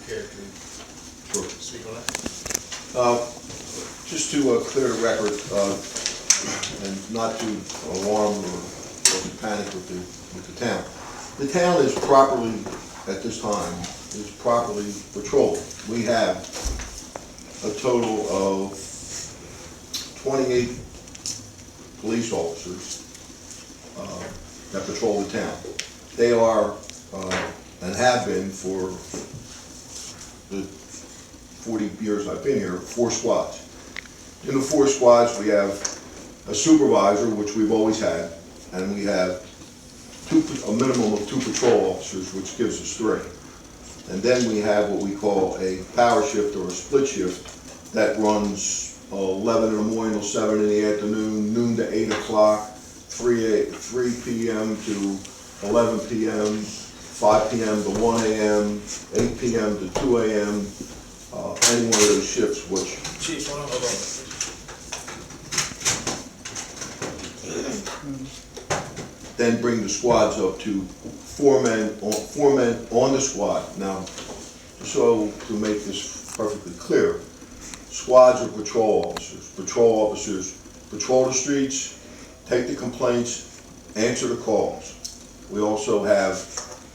care to Sure. speak on that? Just to clear the record, and not to alarm or to panic with the town. The town is properly, at this time, is properly patrolled. We have a total of 28 police officers that patrol the town. They are, and have been for the 40 years I've been here, 4 squads. In the 4 squads, we have a supervisor, which we've always had, and we have a minimum of 2 patrol officers, which gives us 3. And then we have what we call a power shift or a split shift that runs 11 in the morning till 7 in the afternoon, noon to 8 o'clock, 3 p.m. to 11 p.m., 5 p.m. to 1 a.m., 8 p.m. to 2 a.m., any one of those shifts, which... Chief, hold on. Then bring the squads up to 4 men on the squad. Now, so to make this perfectly clear, squads are patrol officers. Patrol officers patrol the streets, take the complaints, answer the calls. We also have,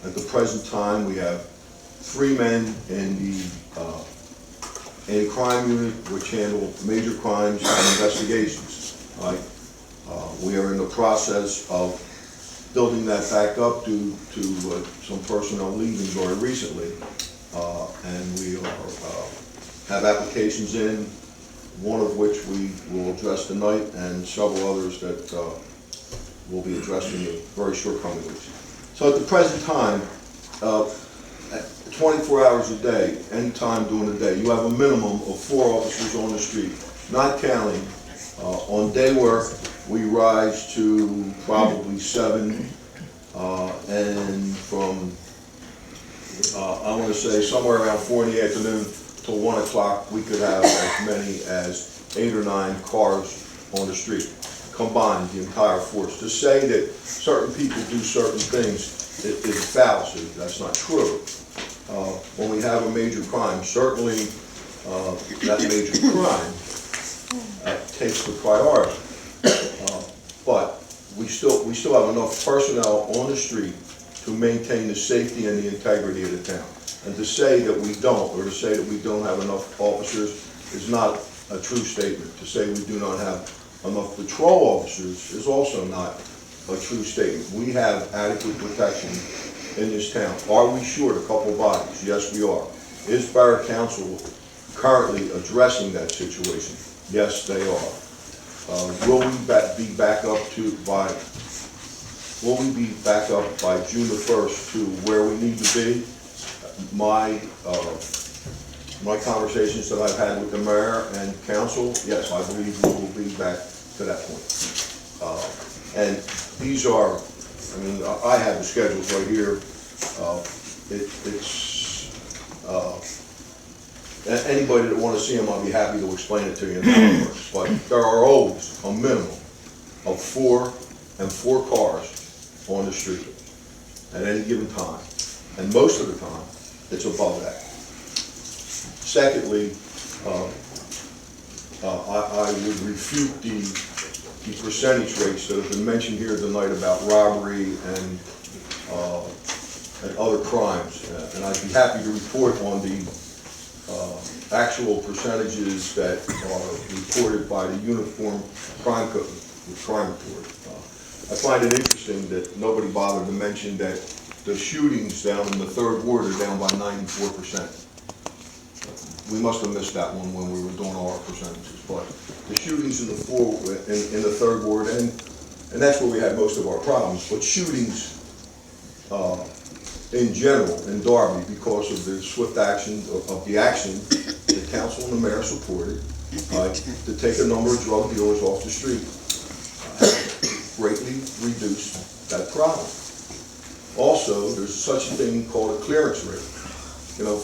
at the present time, we have 3 men in the anti-crime unit, which handle major crimes and investigations. Right? We are in the process of building that back up due to some personnel leaving very recently, and we have applications in, one of which we will address tonight, and several others that we'll be addressing in very short coming weeks. So at the present time, 24 hours a day, any time during the day, you have a minimum of 4 officers on the street, not counting on day work. We rise to probably 7, and from, I want to say, somewhere around 4 in the afternoon till 1 o'clock, we could have as many as 8 or 9 cars on the street, combined, the entire force. To say that certain people do certain things is a fallacy. That's not true. When we have a major crime, certainly that major crime takes the priority. But we still have enough personnel on the street to maintain the safety and the integrity of the town. And to say that we don't, or to say that we don't have enough officers, is not a true statement. To say we do not have enough patrol officers is also not a true statement. We have adequate protection in this town. Are we short a couple bodies? Yes, we are. Is Borough Council currently addressing that situation? Yes, they are. Will we be back up by June the 1st to where we need to be? My conversations that I've had with the mayor and council, yes, I believe we will be back to that point. And these are, I mean, I have the schedules right here. Anybody that want to see them, I'll be happy to explain it to you in numbers. But there are always a minimum of 4 cars on the street at any given time. And most of the time, it's above that. Secondly, I would refute the percentage rates that have been mentioned here tonight about robbery and other crimes. And I'd be happy to report on the actual percentages that are reported by the Uniform Crime Report. I find it interesting that nobody bothered to mention that the shootings down in the 3rd Ward are down by 94%. We must have missed that one when we were doing all our percentages, but the shootings in the 3rd Ward, and that's where we had most of our problems, but shootings in general in Darby, because of the swift action of the action the council and the mayor supported to take a number of drug dealers off the street, greatly reduced that problem. Also, there's such a thing called a clearance rate. You know,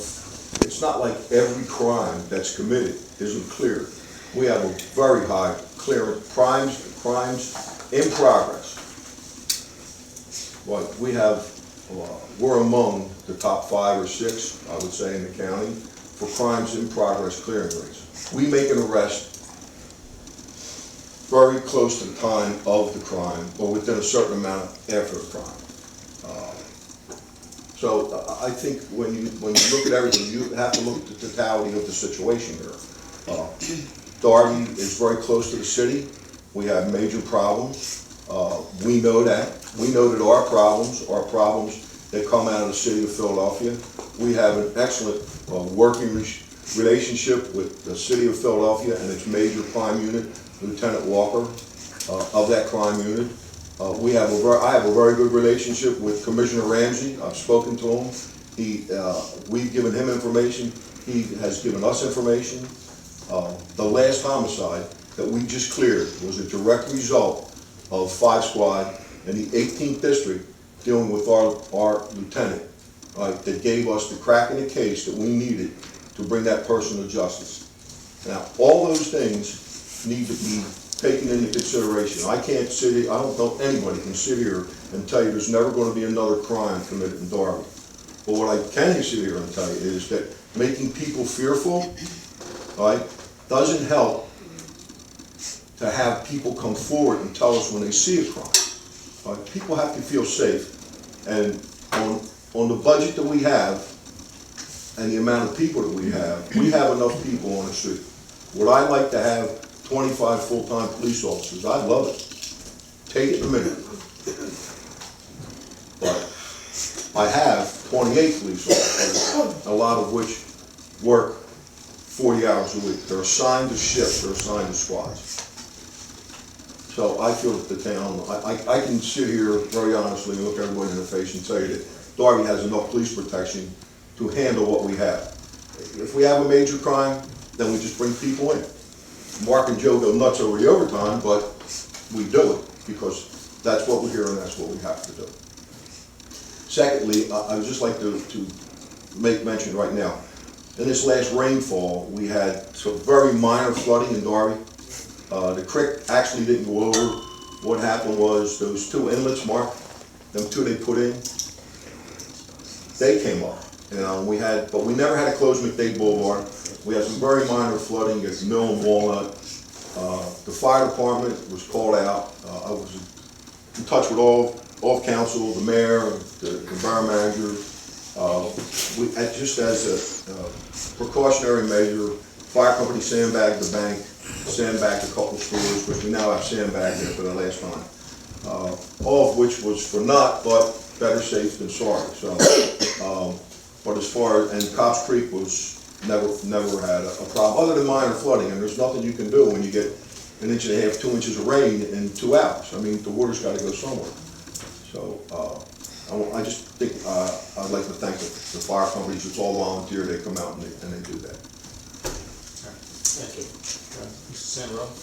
it's not like every crime that's committed isn't cleared. We have a very high clearance, crimes in progress. But we have we're among the top 5 or 6, I would say, in the county for crimes in progress clearing rates. We make an arrest very close to the time of the crime or within a certain amount after the crime. So I think when you look at everything, you have to look at the totality of the situation here. Darby is very close to the city. We have major problems. We know that. We know that our problems are problems that come out of the city of Philadelphia. We have an excellent working relationship with the city of Philadelphia and its major crime unit, Lieutenant Walker, of that crime unit. I have a very good relationship with Commissioner Ramsey. I've spoken to him. We've given him information. He has given us information. The last homicide that we just cleared was a direct result of 5 Squad in the 18th District dealing with our lieutenant that gave us the crack in the case that we needed to bring that person to justice. Now, all those things need to be taken into consideration. I don't know anybody can sit here and tell you there's never going to be another crime committed in Darby. But what I can sit here and tell you is that making people fearful, doesn't help to have people come forward and tell us when they see a crime. People have to feel safe, and on the budget that we have and the amount of people that we have enough people on the street. Would I like to have 25 full-time police officers? I'd love it. Take it in a minute. But I have 28 police officers, a lot of which work 40 hours a week. They're assigned to shifts, they're assigned to squads. So I feel that the town, I can sit here very honestly and look everybody in the face and tell you that Darby has enough police protection to handle what we have. If we have a major crime, then we just bring people in. Mark and Joe go nuts over the overtime, but we do it because that's what we're here and that's what we have to do. Secondly, I would just like to make mention right now. In this last rainfall, we had some very minor flooding in Darby. The creek actually didn't go over. What happened was those 2 inlets, Mark, them 2 they put in, they came up. But we never had to close McDade Boulevard. We had some very minor flooding at Mill and Walnut. The fire department was called out. I was in touch with all council, the mayor, the borough manager. Just as a precautionary measure, fire company sandbagged the bank, sandbagged a couple stores, which we now have sandbagged there for the last time. All of which was for naught, but better safe than sorry. So, but as far as, and Cobb's Creek was never had a problem other than minor flooding, and there's nothing you can do when you get 1.5 inches, 2 inches of rain in 2 hours. I mean, the water's got to go somewhere. So I just think I'd like to thank the fire companies. It's all volunteer. They come out and they do that. Thank you. Mr. Sandro?